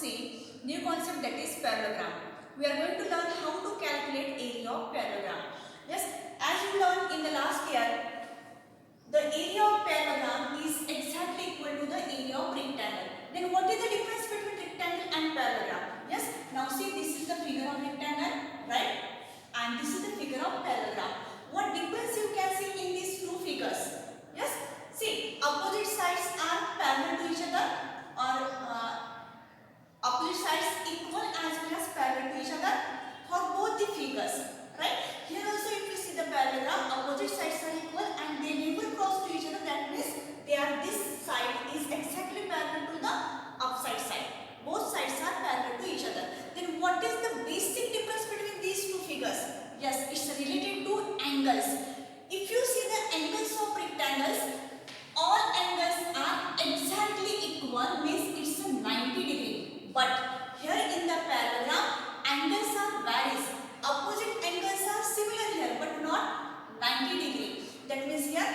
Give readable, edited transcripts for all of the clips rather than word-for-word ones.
see new concept, that is parallelogram. We are going to learn how to calculate area of parallelogram. Yes, as you learned in the last year, the area of parallelogram is exactly equal to the area of rectangle. Then what is the difference between rectangle and parallelogram? Yes, now see, this is the figure of rectangle, right? And this is the figure of parallelogram. What difference you can see in these two figures? Yes, see, opposite sides are parallel to each other, or opposite sides equal as well as parallel to each other for both the figures, right? Here also if you see the parallelogram, opposite sides are equal and they never cross to each other. That means this side is exactly parallel to the upside side. Both sides are parallel to each other. Then what is the basic difference between these two figures? Yes, it's related to angles. If you see the angles of rectangles, all angles are exactly equal, means it's a 90 degree. But here in the parallelogram, angles are varies. Opposite angles are similar here, but not 90 degree. That means here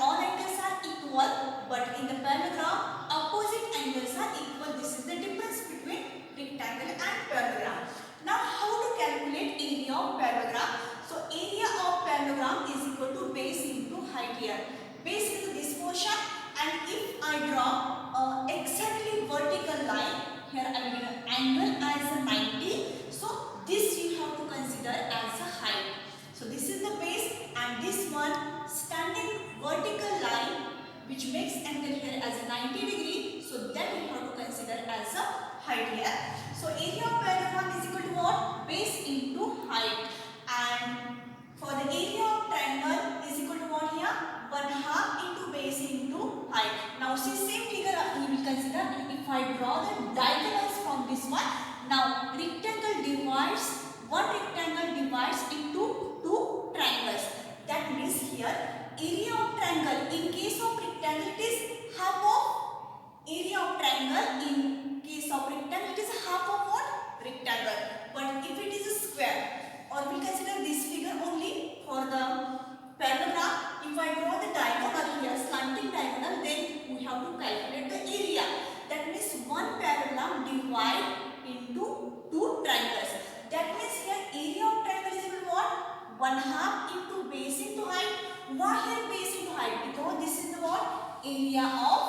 all angles are equal, but in the parallelogram, opposite angles are equal. This is the difference between rectangle and parallelogram. Now, how to calculate area of parallelogram? So, area of parallelogram is equal to base into height here. Base into this portion, and if I draw exactly vertical line, here I will give an angle as a 90. So, this you have to consider as a height. So, this is the base, and this one standing vertical line which makes angle here as a 90 degree. So, that you have to consider as a height here. So, area of parallelogram is equal to what? Base into height. And for the area of triangle is equal to what here? 1/2 into base into height. Now see, same figure we will consider. If I draw the diagonals from this one, now one rectangle divides into two triangles. That means here area of triangle, in case of rectangle it is half of area of triangle. In case of rectangle it is half of what? Rectangle. But if it is a square, or we consider this figure only for the parallelogram, if I draw the diagonal here, slanting diagonal, then we have to calculate the area. That means one parallelogram divide into two triangles. That means here area of triangle is equal to what? 1/2 into base into height. Why here base into height? Because this is the what? Area of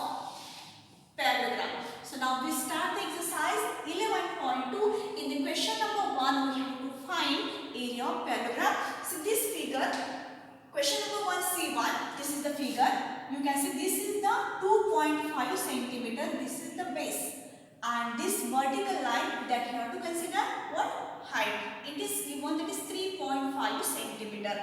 parallelogram. So now we start the exercise 11.2. In the question number 1, we have to find area of parallelogram. So this figure, question number 1, C1, this is the figure. You can see this is the 2.5 centimeter. This is the base. And this vertical line that you have to consider what? Height. It is given that is 3.5 centimeter.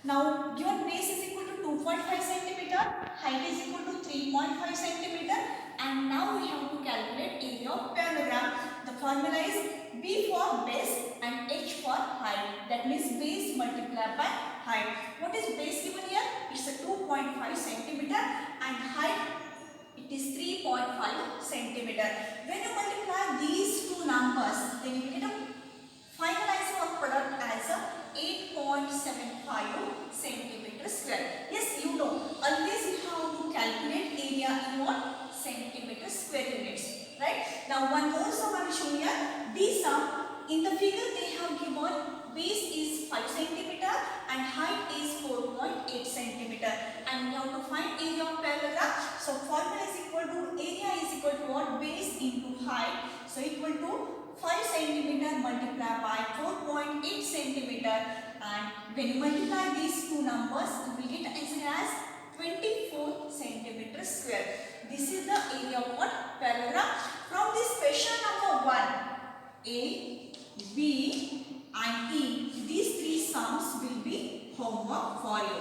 Now given base is equal to 2.5 centimeter, height is equal to 3.5 centimeter, and now we have to calculate area of parallelogram. The formula is B for base and H for height. That means base multiplied by height. What is base given here? It's a 2.5 centimeter and height it is 3.5 centimeter. When you multiply these two numbers, then you get a final answer of product as a 8.75 centimeter square. Yes, you know, always you have to calculate area in what? Centimeter square units, right? Now one more sum I will show here. This sum, in the figure they have given base is 5 centimeter and height is 4.8 centimeter, and we have to find area of parallelogram. So formula is equal to area is equal to what? Base into height. So equal to 5 centimeter multiplied by 4.8 centimeter, and when you multiply these two numbers, you will get answer as 24 centimeter square. This is the area of what? Parallelogram. From this question number 1, A, B and E, these three sums will be homework for you.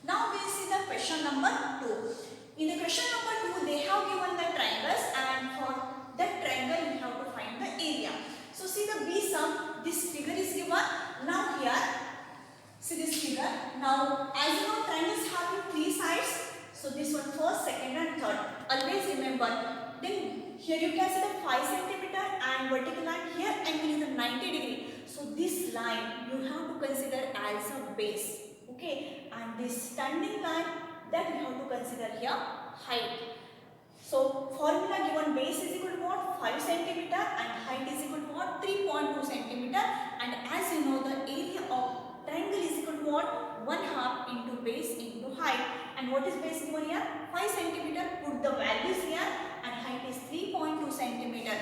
Now we see the question number 2. In the question number 2, they have given the triangles, and for that triangle you have to find the area. So see the B sum, this figure is given. Now here, see this figure. Now as you know, triangles have 3 sides. So this one first, second and third. Always remember. Then here you can see the 5 centimeter and vertical line. Here angle is a 90 degree. So this line you have to consider as a base. Okay. And this standing line, that you have to consider here height. So formula given base is equal to what? 5 centimeter and height is equal to what? 3.2 centimeter. And as you know, the area of triangle is equal to what? 1/2 into base into height. And what is base given here? 5 centimeter. Put the values here, and height is 3.2 centimeter.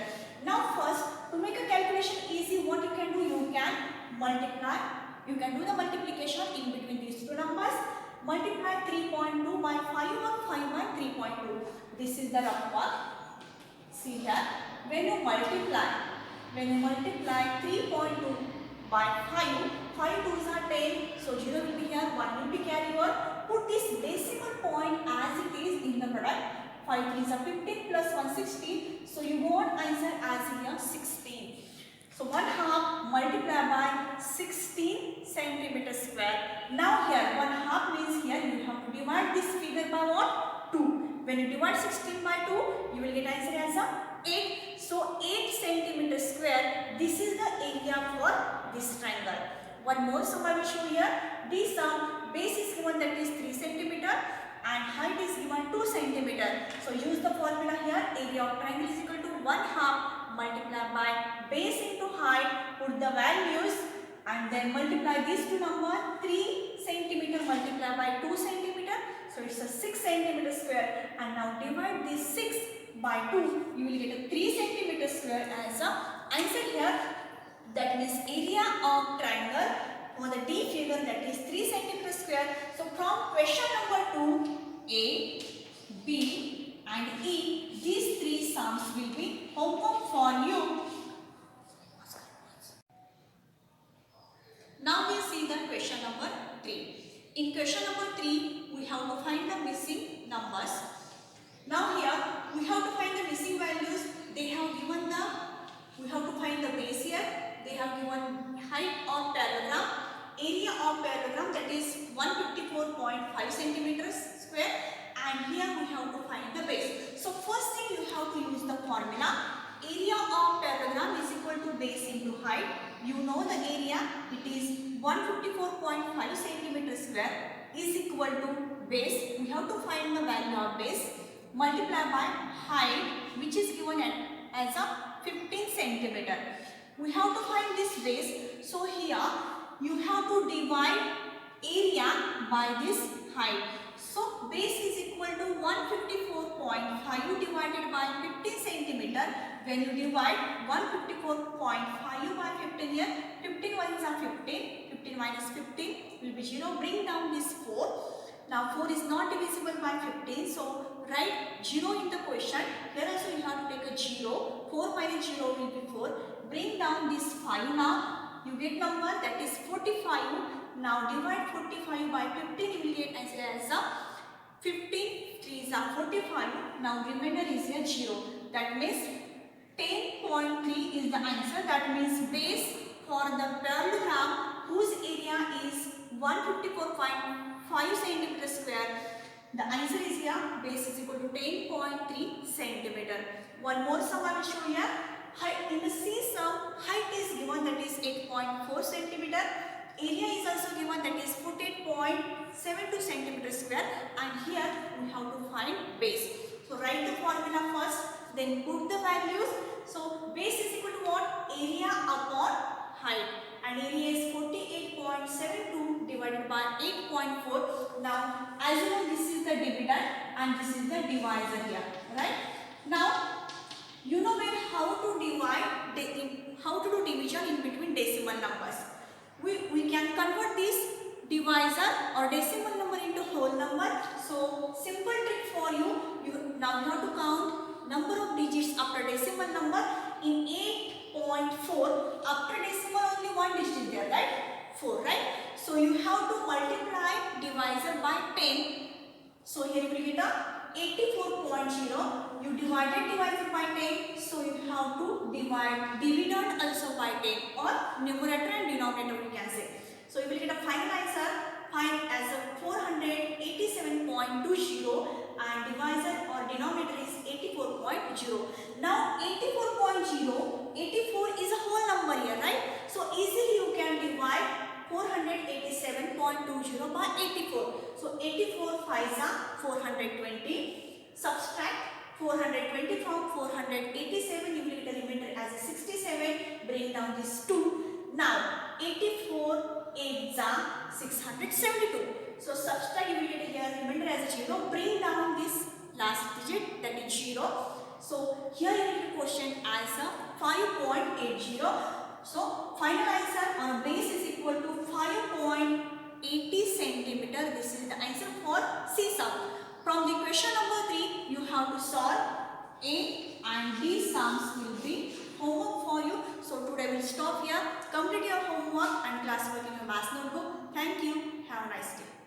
Now first, to make a calculation easy, what you can do? You can multiply. You can do the multiplication in between these two numbers. Multiply 3.2 by 5 or 5 by 3.2. This is the rough part. See here, when you multiply 3.2 by 5, 5 2s are 10, so 0 will be here, 1 will be carried over. Put this decimal point as it is in the product. 5 3s are 15 plus 1 16, so you got answer as here 16. So 1/2 multiplied by 16 centimeter square. Now here 1/2 means here you have to divide this figure by what? 2. When you divide 16 by 2, you will get answer as a 8. So 8 centimeter square. This is the area for this triangle. One more sum I will show here. This sum, base is given that is 3 centimeter and height is given 2 centimeter. So use the formula here. Area of triangle is equal to 1/2 multiplied by base into height. Put the values and then multiply these two numbers. 3 centimeter multiplied by 2 centimeter. So it's a 6 centimeter square. And now divide this 6 by 2. You will get a 3 centimeter square as a answer here. That means area of triangle for the D figure, that is 3 centimeter square. So from question number 2, A, B and E, these three sums will be homework for you. Now we see the question number 3. In question number 3, we have to find the missing numbers. Now here we have to find the missing values. They have given the, we have to find the base here. They have given height of parallelogram, area of parallelogram, that is 154.5 centimeters square, and here we have to find the base. So first thing, you have to use the formula. Area of parallelogram is equal to base into height. You know the area, it is 154.5 centimeters square is equal to base. We have to find the value of base, multiply by height, which is given as a 15 centimeter. We have to find this base. So here you have to divide area by this height. So base is equal to 154.5 divided by 15 centimeter. When you divide 154.5 by 15 here, 15 ones are 15. 15 minus 15 will be 0. Bring down this 4. Now 4 is not divisible by 15. So write 0 in the question. Here also you have to take a 0. 4 minus 0 will be 4. Bring down this 5 now. You get number that is 45. Now divide 45 by 15. You will get answer as a 15. 3s are 45. Now remainder is here 0. That means 10.3 is the answer. That means base for the parallelogram whose area is 154.5 centimeter square. The answer is here. Base is equal to 10.3 centimeter. One more sum I will show here. In the C sum, height is given that is 8.4 centimeter. Area is also given that is 48.72 centimeter square. And here we have to find base. So write the formula first, then put the values. So base is equal to what? Area upon height. And area is 48.72 divided by 8.4. Now as you know, this is the dividend and this is the divisor here. Right? Now you know how to divide, how to do division in between decimal numbers. We can convert this divisor or decimal number into whole number. So simple trick for you. Now you have to count number of digits after decimal number. In 8.4, after decimal only one digit is there, right? 4, right? So you have to multiply divisor by 10. So here you will get a 84.0. You divided divisor by 10, so you have to divide dividend also by 10, or numerator and denominator we can say. So you will get a final answer, find as a 487.20, and divisor or denominator is 84.0. Now 84.0, 84 is a whole number here, right? So easily you can divide 487.20 by 84. So 84 5s are 420. Subtract 420 from 487, you will as 67. Bring down this 2. Now 84 8 672. So subtract divided here, remainder as a 0. Bring down this last digit, that is 0. So here you need to question as a 5.80. So final answer on base is equal to 5.80 centimeter. This is the answer for C sum. From the question number 3, you have to solve A and B sums will be homework for you. So today we'll stop here. Complete your homework and classwork in your math notebook. Thank you. Have a nice day.